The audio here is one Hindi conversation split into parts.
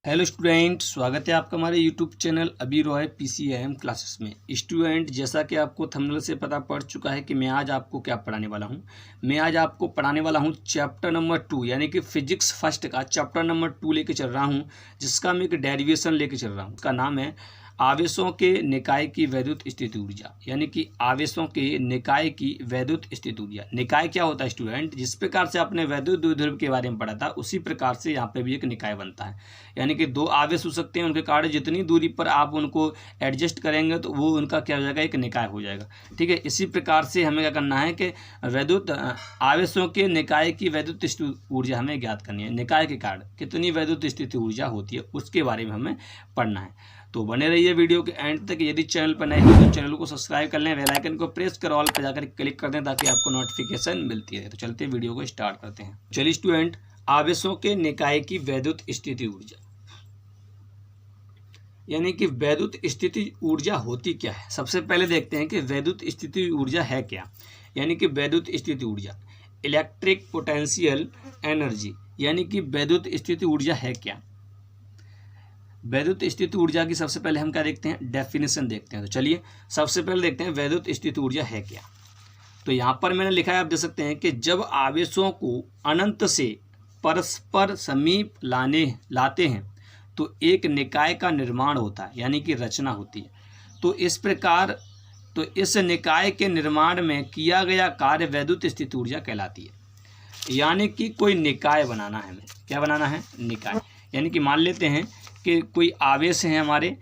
हेलो स्टूडेंट, स्वागत है आपका हमारे यूट्यूब चैनल अभी रॉय पीसीआईएम क्लासेस में। स्टूडेंट, जैसा कि आपको थंबनेल से पता पड़ चुका है कि मैं आज आपको क्या पढ़ाने वाला हूं। मैं आज आपको पढ़ाने वाला हूं चैप्टर नंबर 2 यानी कि फिजिक्स फर्स्ट का चैप्टर नंबर 2 लेके चल रहा हूं, जिसका मैं एक डेरिवेशन लेके चल रहा हूं। उसका नाम है आवेशों के निकाय की वैद्युत स्थिति ऊर्जा, यानी कि आवेशों के निकाय की वैद्युत स्थिति ऊर्जा। निकाय क्या होता है स्टूडेंट? जिस प्रकार से आपने वैद्युत द्विध्रुव के बारे में पढ़ा था, उसी प्रकार से यहाँ पे भी एक निकाय बनता है। यानी कि दो आवेश हो सकते हैं, उनके कारण जितनी दूरी पर आप उनको एडजस्ट करेंगे तो वो उनका क्या हो जाएगा, एक निकाय हो जाएगा। ठीक है, इसी प्रकार से हमें क्या करना है कि वैद्युत आवेशों के निकाय की वैद्युत स्थिति ऊर्जा हमें ज्ञात करनी है। निकाय के कारण कितनी वैद्युत स्थिति ऊर्जा होती है, उसके बारे में हमें पढ़ना है। तो बने रहिए वीडियो के एंड तक। यदि चैनल पर नए हो तो चैनल को सब्सक्राइब कर लें, बेल आइकन को प्रेस कर ऑल पर जाकर क्लिक कर दें ताकि आपको नोटिफिकेशन मिलती रहे। तो चलते वीडियो को स्टार्ट करते हैं। चलिए स्टूडेंट, आवेशों के निकाय की वैद्युत स्थिति ऊर्जा, यानी कि वैद्युत स्थिति ऊर्जा होती क्या है। सबसे पहले देखते हैं कि वैद्युत स्थिति ऊर्जा है क्या। यानी कि वैद्युत स्थिति ऊर्जा, इलेक्ट्रिक पोटेंशियल एनर्जी, यानी कि वैद्युत स्थिति ऊर्जा है क्या। वैद्युत स्थिति ऊर्जा की सबसे पहले हम क्या देखते हैं, डेफिनेशन देखते हैं। तो चलिए सबसे पहले देखते हैं वैद्युत स्थिति ऊर्जा है क्या। तो यहाँ पर मैंने लिखा है, आप देख सकते हैं कि जब आवेशों को अनंत से परस्पर समीप लाते हैं तो एक निकाय का निर्माण होता है, यानी कि रचना होती है। तो इस निकाय के निर्माण में किया गया कार्य वैद्युत स्थिति ऊर्जा कहलाती है। यानी कि कोई निकाय बनाना है, हमें क्या बनाना है, निकाय। यानी कि मान लेते हैं कि कोई आवेश है हमारे,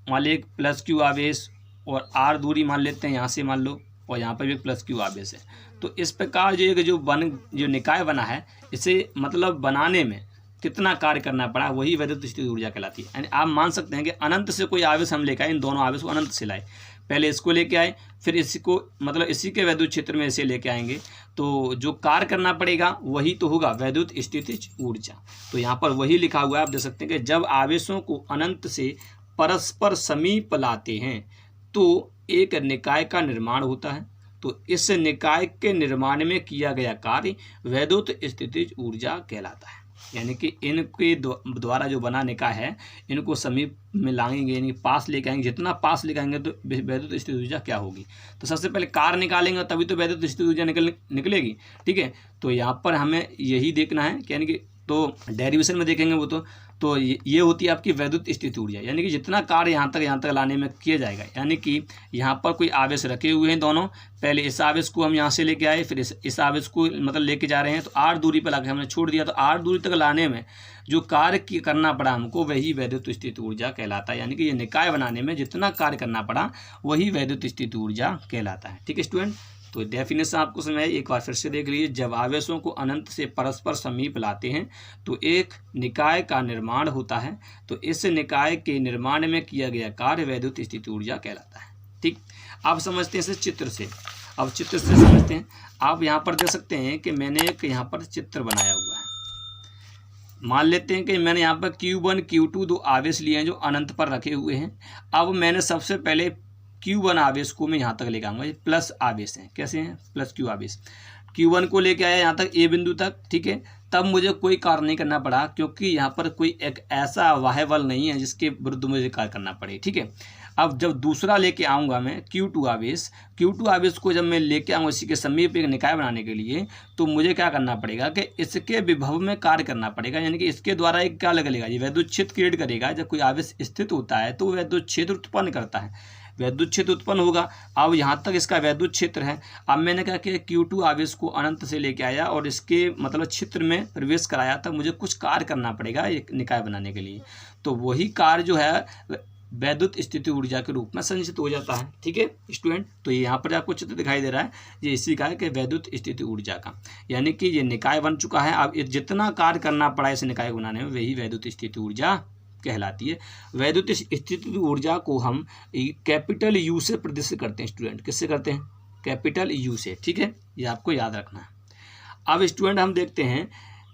मान लीजिए प्लस क्यू आवेश और आर दूरी मान लेते हैं यहाँ से, मान लो, और यहाँ पर भी प्लस क्यू आवेश है। तो इस प्रकार जो निकाय बना है, इसे मतलब बनाने में कितना कार्य करना पड़ा, वही वैद्युत स्थिति ऊर्जा कहलाती है। यानी आप मान सकते हैं कि अनंत से कोई आवेश हम लेकर आए, इन दोनों आवेश को अनंत से लाए, पहले इसको लेके आए, फिर इसको मतलब इसी के वैद्युत क्षेत्र में इसे लेके आएंगे, तो जो कार्य करना पड़ेगा वही तो होगा वैद्युत स्थिति ऊर्जा। तो यहाँ पर वही लिखा हुआ है, आप देख सकते हैं कि जब आवेशों को अनंत से परस्पर समीप लाते हैं तो एक निकाय का निर्माण होता है। तो इस निकाय के निर्माण में किया गया कार्य वैद्युत स्थिति ऊर्जा कहलाता है। यानी कि इनके द्वारा जो बना निकाय है, इनको समीप में लाएंगे, यानी पास लेके आएंगे। जितना पास लेके आएंगे तो वैद्युत स्थिति ऊर्जा क्या होगी। तो सबसे पहले कार्य निकालेंगे तभी तो वैद्युत स्थिति ऊर्जा निकलेगी। ठीक है, तो यहाँ पर हमें यही देखना है, यानी कि तो डेरिवेशन में देखेंगे वो तो ये होती है आपकी वैद्युत स्थिति ऊर्जा। यानी कि जितना कार्य यहाँ तक लाने में किया जाएगा, यानी कि यहाँ पर कोई आवेश रखे हुए हैं दोनों, पहले इस आवेश को हम यहाँ से लेके आए, फिर इस आवेश को मतलब लेके जा रहे हैं, तो आर दूरी पर लाके हमने छोड़ दिया। तो आर दूरी तक लाने में जो कार्य करना पड़ा हमको, वही वैद्युत स्थिति ऊर्जा कहलाता है। यानी कि ये निकाय बनाने में जितना कार्य करना पड़ा वही वैद्युत स्थिति ऊर्जा कहलाता है। ठीक है स्टूडेंट, तो डेफिनेशन आपको समझ आई, एक बार फिर से देख लीजिए। जब आवेशों को अनंत से परस्पर समीप लाते हैं तो एक निकाय का निर्माण होता है। तो इस निकाय के निर्माण में किया गया कार्य वैद्युत स्थिति ऊर्जा कहलाता है। ठीक, आप समझते हैं इसे चित्र से। अब चित्र से समझते हैं। आप यहाँ पर देख सकते हैं कि मैंने एक यहाँ पर चित्र बनाया हुआ है। मान लेते हैं कि मैंने यहाँ पर Q1 Q2 दो आवेश लिए हैं जो अनंत पर रखे हुए हैं। अब मैंने सबसे पहले Q1 आवेश को मैं यहाँ तक लेकर आऊँगा। ये प्लस आवेश हैं, कैसे हैं, प्लस Q आवेश। Q1 को लेके आया यहाँ तक, A बिंदु तक। ठीक है, तब मुझे कोई कार्य नहीं करना पड़ा, क्योंकि यहाँ पर कोई एक ऐसा वाह्य बल नहीं है जिसके विरुद्ध मुझे कार्य करना पड़े। ठीक है, अब जब दूसरा लेके आऊँगा मैं Q2 आवेश को जब मैं लेके आऊँगा इसी के समीप एक निकाय बनाने के लिए, तो मुझे क्या करना पड़ेगा कि इसके विभव में कार्य करना पड़ेगा। यानी कि इसके द्वारा एक क्या लगेगा, ये वैद्युत क्षेत्र क्रिएट करेगा। जब कोई आवेश स्थित होता है तो वैद्युत क्षेत्र उत्पन्न करता है, वैद्युत क्षेत्र उत्पन्न होगा। अब यहाँ तक इसका वैद्युत क्षेत्र है। अब मैंने क्या किया, Q2 आवेश को अनंत से लेके आया और इसके मतलब क्षेत्र में प्रवेश कराया, तब मुझे कुछ कार्य करना पड़ेगा एक निकाय बनाने के लिए। तो वही कार्य जो है वैद्युत स्थिति ऊर्जा के रूप में संचित हो जाता है। ठीक है स्टूडेंट, तो ये यहाँ पर आपको चित्र दिखाई दे रहा है, ये इसी का है कि वैद्युत स्थिति ऊर्जा का, यानी कि ये निकाय बन चुका है। अब जितना कार्य करना पड़ा इस निकाय को बनाने में, वही वैद्युत स्थिति ऊर्जा कहलाती है। वैद्युत स्थिति ऊर्जा को हम कैपिटल U से प्रदर्शित करते हैं स्टूडेंट। किससे करते हैं, कैपिटल U से। ठीक है, ये आपको याद रखना है। अब स्टूडेंट हम देखते हैं,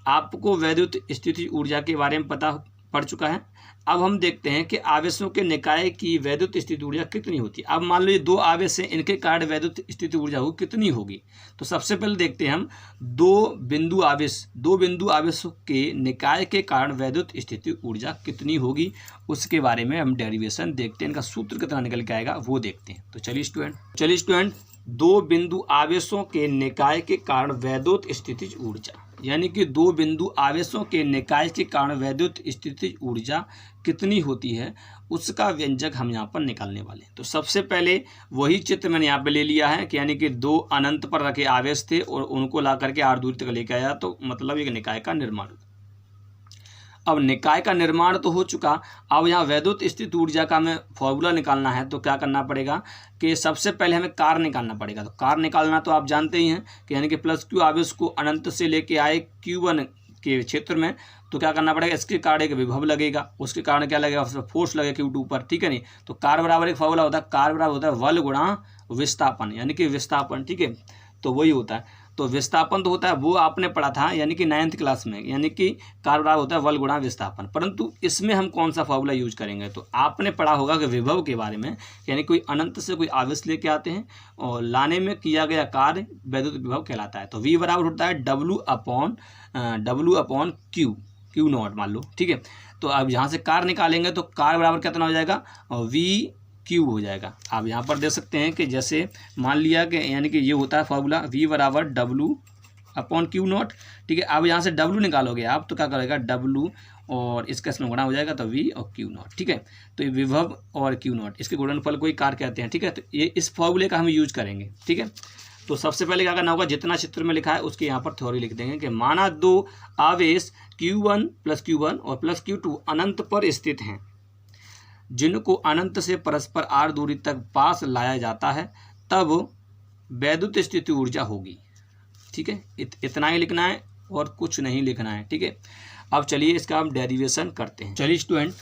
आपको वैद्युत स्थिति ऊर्जा के बारे में पता पढ़ चुका है। अब हम देखते हैं कि आवेशों के निकाय की वैद्युत स्थिति ऊर्जा कितनी होती है। अब मान लो ये दो आवेश हैं, इनके कारण वैद्युत स्थिति ऊर्जा हो कितनी होगी। तो सबसे पहले देखते हैं हम दो बिंदु आवेशों के निकाय के कारण वैद्युत स्थिति ऊर्जा कितनी होगी, उसके बारे में हम डेरिवेशन देखते हैं। इनका सूत्र कितना निकल के आएगा वो देखते हैं। तो चलिए स्टूडेंट, दो बिंदु आवेशों के निकाय के कारण वैद्युत स्थितिज ऊर्जा, यानी कि दो बिंदु आवेशों के निकाय के कारण वैद्युत स्थितिज ऊर्जा कितनी होती है, उसका व्यंजक हम यहाँ पर निकालने वाले हैं। तो सबसे पहले वही चित्र मैंने यहाँ पे ले लिया है कि यानी कि दो अनंत पर रखे आवेश थे और उनको ला करके r दूरी तक लेके आया, तो मतलब एक निकाय का निर्माण। अब निकाय का निर्माण तो हो चुका, अब यहाँ वैद्युत स्थिति ऊर्जा का हमें फॉर्मूला निकालना है। तो क्या करना पड़ेगा कि सबसे पहले हमें कार्य निकालना पड़ेगा। तो कार्य निकालना तो आप जानते ही हैं कि यानी कि प्लस क्यू आवेश को अनंत से लेके आए Q1 के क्षेत्र में, तो क्या करना पड़ेगा, इसके कारण एक विभव लगेगा, उसके कारण क्या लगेगा, फोर्स लगेगा Q2 पर, ठीक है नहीं। तो कार्य बराबर एक फॉर्मूला होता है, कार्य बराबर होता है बल गुणा विस्थापन, यानी कि विस्थापन, ठीक है। तो वही होता है, तो विस्थापन तो होता है वो आपने पढ़ा था यानी कि 9th क्लास में, यानी कि कार्य बराबर होता है बल गुणा विस्थापन। परंतु इसमें हम कौन सा फॉर्मूला यूज करेंगे, तो आपने पढ़ा होगा कि विभव के बारे में, यानी कोई अनंत से कोई आवेश लेके आते हैं और लाने में किया गया कार्य वैद्युत विभव कहलाता है। तो V बराबर होता है W अपॉन Q नॉट मान लो, ठीक है। तो अब यहाँ से कार्य निकालेंगे तो कार्य बराबर कितना हो जाएगा, V Q हो जाएगा। आप यहाँ पर देख सकते हैं कि जैसे मान लिया कि यानी कि ये होता है फॉर्मूला V बराबर W अपॉन Q नॉट, ठीक है। अब यहाँ से W निकालोगे आप तो क्या करेगा, W और इसका इसमें गुणा हो जाएगा तो V और Q नॉट, ठीक है। तो ये विभव और Q नॉट इसके गुणनफल को ही कार्य कहते हैं, ठीक है। तो ये इस फॉर्मूले का हम यूज करेंगे, ठीक है। तो सबसे पहले क्या करना होगा, जितना चित्र में लिखा है उसके यहाँ पर थ्योरी लिख देंगे कि माना दो आवेश Q1 और प्लस Q2 अनंत पर स्थित हैं, जिनको अनंत से परस्पर r दूरी तक पास लाया जाता है, तब वैद्युत स्थिति ऊर्जा होगी, ठीक है। इतना ही लिखना है और कुछ नहीं लिखना है, ठीक है। अब चलिए इसका हम डेरिवेशन करते हैं। चलिए स्टूडेंट,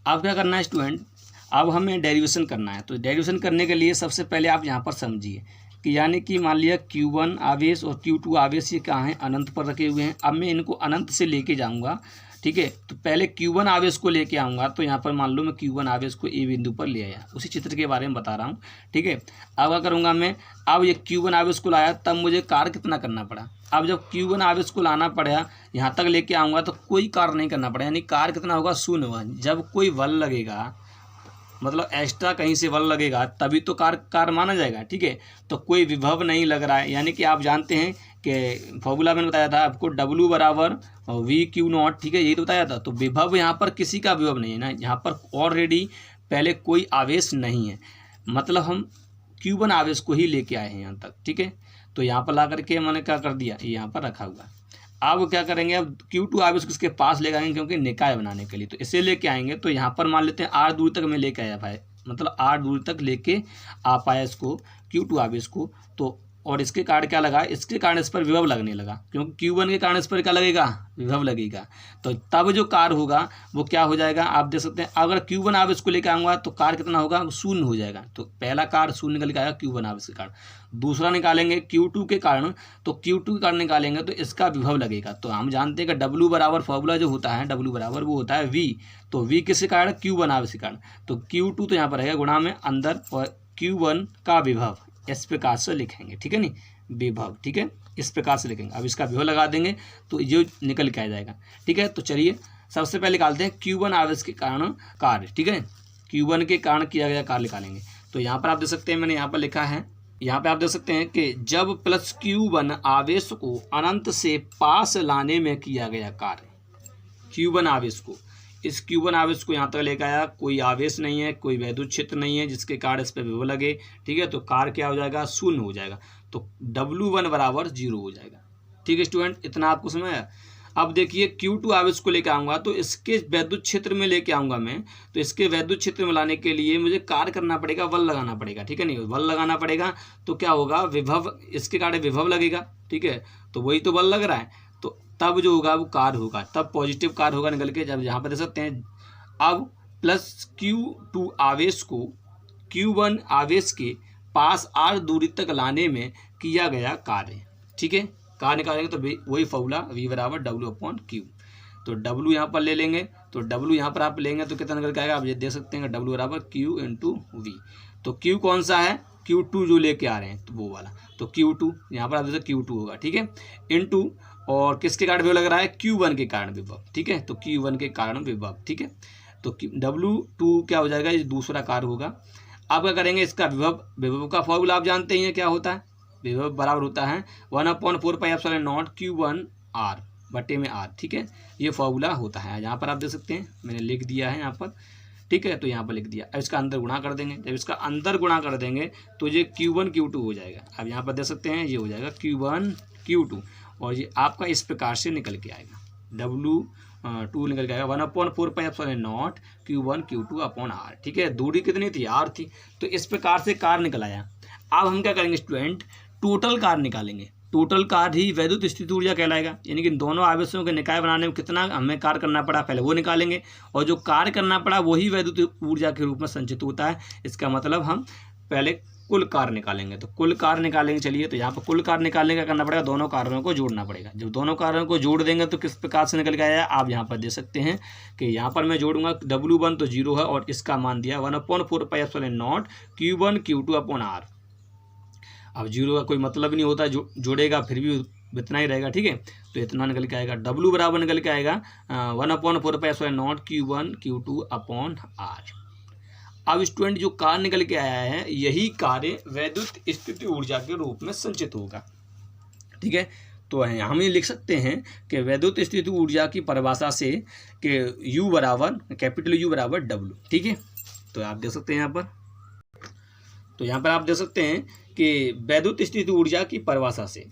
अब क्या करना है स्टूडेंट, अब हमें डेरिवेशन करना है। तो डेरिवेशन करने के लिए सबसे पहले आप यहाँ पर समझिए कि यानी कि मान लिया Q1 आवेश और Q2 आवेश ये कहाँ हैं, अनंत पर रखे हुए हैं। अब मैं इनको अनंत से लेके जाऊँगा, ठीक है। तो पहले Q1 आवेश को लेके आऊँगा, तो यहाँ पर मान लो मैं Q1 आवेश को A बिंदु पर ले आया, उसी चित्र के बारे में बता रहा हूँ, ठीक है। अब क्या करूँगा मैं, अब ये Q1 आवेश को लाया तब मुझे कार्य कितना करना पड़ा। अब जब Q1 आवेश को लाना पड़ा, यहाँ तक लेके आऊँगा तो कोई कार्य नहीं करना पड़ा, यानी कार्य कितना होगा, शून्य होगा। जब कोई बल लगेगा, मतलब एक्स्ट्रा कहीं से बल लगेगा तभी तो कार्य माना जाएगा, ठीक है। तो कोई विभव नहीं लग रहा है, यानी कि आप जानते हैं कि फॉर्मूला मैंने बताया था आपको W बराबर VQ नॉट, ठीक है, यही तो बताया था। तो विभव यहाँ पर किसी का विभव नहीं है ना, यहाँ पर ऑलरेडी पहले कोई आवेश नहीं है, मतलब हम Q1 आवेश को ही लेके आए हैं यहाँ तक, ठीक है। तो यहाँ पर ला करके मैंने क्या कर दिया, ये यहाँ पर रखा हुआ। अब क्या करेंगे, अब Q2 आवेश उसके पास ले आएंगे क्योंकि निकाय बनाने के लिए, तो इसे लेके आएंगे। तो यहाँ पर मान लेते हैं r दूरी तक मैं लेके आया भाई, मतलब r दूरी तक लेके आ पाया इसको Q2 आवेश को। तो और इसके कारण क्या लगा, इसके कारण इस पर विभव लगने लगा, क्योंकि Q1 के कारण इस पर क्या लगेगा, विभव लगेगा। तो तब जो कार्य होगा वो क्या हो जाएगा, आप देख सकते हैं। अगर Q1 आवेश को लेकर आऊँगा तो कार्य कितना होगा, शून्य हो जाएगा। तो पहला कार्य शून्य निकल के आएगा Q1 आवेश के कारण। दूसरा निकालेंगे Q2 के कारण, तो Q2 के कारण निकालेंगे तो इसका विभव लगेगा। तो हम जानते हैं कि W बराबर फॉर्मूला जो होता है, W बराबर वो होता है V। तो V किसके कारण, Q1 आवेश के कारण। तो Q2 तो यहाँ पर रहेगा गुणा में अंदर, और Q1 का विभव इस प्रकार से लिखेंगे, ठीक है नहीं, विभव, ठीक है, इस प्रकार से लिखेंगे। अब इसका विभव लगा देंगे तो ये निकल के आ जाएगा, ठीक है। तो चलिए सबसे पहले निकालते हैं Q1 आवेश के कारण कार्य, ठीक है। Q1 के कारण किया गया कार्य निकालेंगे। तो यहाँ पर आप देख सकते हैं, मैंने यहाँ पर लिखा है, यहाँ पे आप देख सकते हैं कि जब प्लस Q1 आवेश को अनंत से पास लाने में किया गया कार्य, Q1 आवेश को, इस Q1 आवेश को यहाँ तक लेकर आया, कोई आवेश नहीं है, कोई वैद्युत क्षेत्र नहीं है जिसके कारण इस पर विभव लगे, ठीक है। तो कार्य क्या हो जाएगा, शून्य हो जाएगा। तो W1 बराबर 0 हो जाएगा, ठीक है स्टूडेंट, इतना आपको समझ आया। अब देखिए Q2 आवेश को लेकर आऊँगा तो इसके वैद्युत क्षेत्र में लेके आऊँगा मैं, तो इसके वैद्युत क्षेत्र में लाने के लिए मुझे कार्य करना पड़ेगा, बल लगाना पड़ेगा, ठीक है नहीं। बल लगाना पड़ेगा तो क्या होगा, विभव, इसके कारण विभव लगेगा, ठीक है। तो वही तो बल लग रहा है, तो तब जो होगा वो कार्य होगा, तब पॉजिटिव कार्य होगा निकल के। जब यहाँ पर देख सकते हैं, अब प्लस Q2 आवेश को Q1 आवेश के पास r दूरी तक लाने में किया गया कार्य, ठीक है। कार्य निकालेंगे तो वही फॉर्मूला V बराबर W अपॉन Q। तो W यहाँ पर ले लेंगे, तो W यहाँ पर आप लेंगे तो कितना निकल के आएगा, आप ये देख सकते हैं W बराबर Q इंटू V। तो Q कौन सा है, Q2 जो लेके आ रहे हैं तो वो वाला, तो Q2 यहाँ पर आप देखो Q2 होगा, ठीक है, इंटू और किसके कारण विभव लग रहा है, Q1 के कारण विभव, ठीक है, तो Q1 के कारण विभव, ठीक है, तो W2 क्या हो जाएगा, ये दूसरा कार्य होगा। आप क्या करेंगे, इसका विभव का फॉर्मूला आप जानते ही हैं क्या होता है, विभव बराबर होता है 1/4πε0 Q1 R बटे में R, ठीक है, ये फॉर्मूला होता है। यहाँ पर आप देख सकते हैं मैंने लिख दिया है यहाँ पर, ठीक है, तो यहाँ पर लिख दिया। अब इसका अंदर गुणा कर देंगे, जब इसका अंदर गुणा कर देंगे तो ये Q1 Q2 हो जाएगा। अब यहाँ पर देख सकते हैं ये हो जाएगा Q1 Q2 और ये आपका इस प्रकार से निकल के आएगा, W2 निकल के आएगा 1/4πε0 Q1 Q2 अपॉन R, ठीक है, दूरी कितनी थी, R थी, तो इस प्रकार से कार्य निकल आया। अब हम क्या करेंगे स्टूडेंट, टोटल कार्य निकालेंगे। टोटल कार्य ही वैद्युत स्थित ऊर्जा कहलाएगा, यानी कि दोनों आवेशों के निकाय बनाने में कितना हमें कार्य करना पड़ा पहले वो निकालेंगे, और जो कार्य करना पड़ा वही वैद्युत ऊर्जा के रूप में संचित होता है। इसका मतलब हम पहले कुल कार्य निकालेंगे, तो कुल कार्य निकालेंगे। चलिए, तो यहाँ पर कुल कार्य निकालने का करना पड़ेगा, दोनों कार्यों को जोड़ना पड़ेगा। जब दोनों कार्यों को जोड़ देंगे तो किस प्रकार से निकल के आया, आप यहाँ पर देख सकते हैं कि यहाँ पर मैं जोड़ूंगा W1 तो 0 है और इसका मान दिया 1/4πε0 Q1 Q2 अपॉन R। अब 0 का कोई मतलब नहीं होता, जोड़ेगा फिर भी इतना ही रहेगा, ठीक है, तो इतना निकल के आएगा। W बराबर निकल के आएगा 1/4πε0 Q1 Q2 अपॉन R। अब स्टूडेंट जो कार्य निकल के आया है यही कार्य वैद्युत स्थिति ऊर्जा के रूप में संचित होगा, ठीक है। तो हम ये लिख सकते हैं कि वैद्युत स्थिति ऊर्जा की परिभाषा से कि U बराबर कैपिटल U बराबर W, ठीक है। तो आप देख सकते हैं यहाँ पर, तो यहाँ पर आप देख सकते हैं कि वैद्युत स्थिति ऊर्जा की परिभाषा से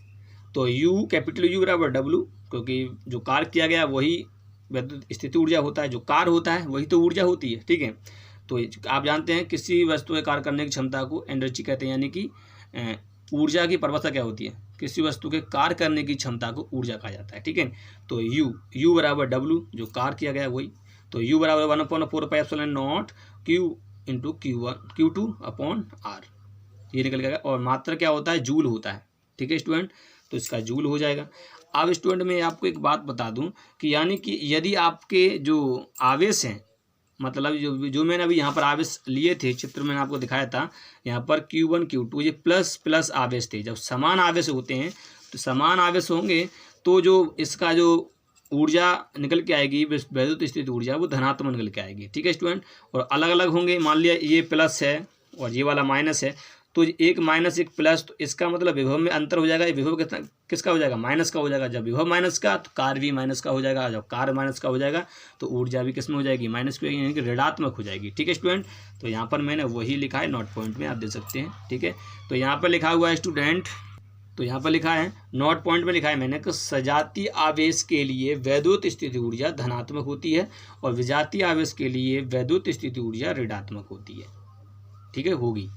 तो U कैपिटल U बराबर W, क्योंकि जो कार्य किया गया वही वैद्युत स्थिति ऊर्जा होता है, जो कार्य होता है वही तो ऊर्जा होती है, ठीक है। तो आप जानते हैं किसी वस्तु के कार्य करने की क्षमता को एनर्जी कहते हैं, यानी कि ऊर्जा की परिभाषा क्या होती है, किसी वस्तु के कार्य करने की क्षमता को ऊर्जा कहा जाता है, ठीक है। तो U बराबर W, जो कार्य किया गया वही, तो U बराबर 1/4πε0 Q into Q2 upon R, ये निकल गया। और मात्रा क्या होता है, जूल होता है, ठीक है स्टूडेंट, तो इसका जूल हो जाएगा। अब स्टूडेंट मैं आपको एक बात बता दूं कि यानी कि यदि आपके जो आवेश हैं, मतलब जो मैंने अभी यहाँ पर आवेश लिए थे, चित्र मैंने आपको दिखाया था, यहाँ पर Q1 Q2 ये प्लस प्लस आवेश थे। जब समान आवेश होते हैं तो समान आवेश होंगे तो जो इसका जो ऊर्जा निकल के आएगी वैद्युत स्थिति ऊर्जा वो धनात्मक निकल के आएगी, ठीक है स्टूडेंट। और अलग अलग होंगे, मान लिया ये प्लस है और ये वाला माइनस है, तो एक माइनस एक प्लस, तो इसका मतलब विभव में अंतर हो जाएगा। ये विभव कितना किसका हो जाएगा, माइनस का हो जाएगा। जब विभव माइनस का तो कार्य भी माइनस का हो जाएगा, जब कार्य माइनस का हो जाएगा तो ऊर्जा भी किसमें हो जाएगी, माइनस की, यानी कि ऋणात्मक हो जाएगी, ठीक है स्टूडेंट। तो यहाँ पर मैंने वही लिखा है, नोट पॉइंट में आप देख सकते हैं, ठीक है। तो यहाँ पर लिखा हुआ है स्टूडेंट, तो यहाँ पर लिखा है नोट पॉइंट में लिखा है मैंने कि सजातीय आवेश के लिए वैद्युत स्थिति ऊर्जा धनात्मक होती है और विजातीय आवेश के लिए वैद्युत स्थिति ऊर्जा ऋणात्मक होती है, ठीक है, होगी।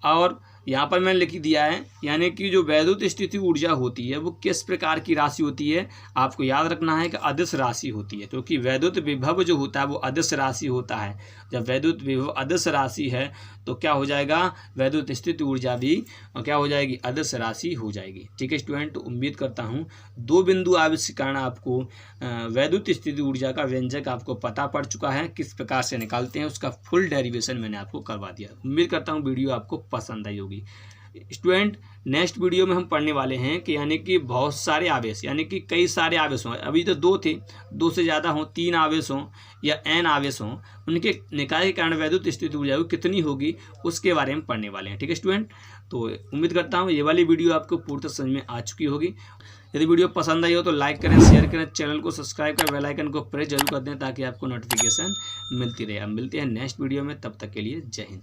और यहाँ पर मैंने लिख दिया है, यानी कि जो वैद्युत स्थिति ऊर्जा होती है वो किस प्रकार की राशि होती है, आपको याद रखना है कि अदिश राशि होती है, क्योंकि वैद्युत विभव जो होता है वो अदिश राशि होता है। जब वैद्युत विभव अदिश राशि है तो क्या हो जाएगा, वैद्युत स्थिति ऊर्जा भी क्या हो जाएगी, अदिश राशि हो जाएगी, ठीक है स्टूडेंट। तो उम्मीद करता हूँ दो बिंदु आवेश के कारण आपको वैद्युत स्थिति ऊर्जा का व्यंजक आपको पता पड़ चुका है, किस प्रकार से निकालते हैं उसका फुल डेरिवेशन मैंने आपको करवा दिया। उम्मीद करता हूँ वीडियो आपको पसंद आई होगी। स्टूडेंट नेक्स्ट वीडियो में हम पढ़ने वाले हैं कि यानी कि बहुत सारे आवेश, यानी कि कई सारे आवेश हों, अभी तो दो थे, दो से ज़्यादा हों, 3 आवेश हों या n आवेश हों, उनके निकाय के कारण वैद्युत स्थिति ऊर्जा कितनी होगी उसके बारे में पढ़ने वाले हैं, ठीक है स्टूडेंट। तो उम्मीद करता हूँ ये वाली वीडियो आपको पूरी तरह समझ में आ चुकी होगी। यदि वीडियो पसंद आई हो तो लाइक करें, शेयर करें, चैनल को सब्सक्राइब कर बेल आइकन को प्रेस जरूर कर दें ताकि आपको नोटिफिकेशन मिलती रहे। अब मिलते हैं नेक्स्ट वीडियो में, तब तक के लिए जय हिंद।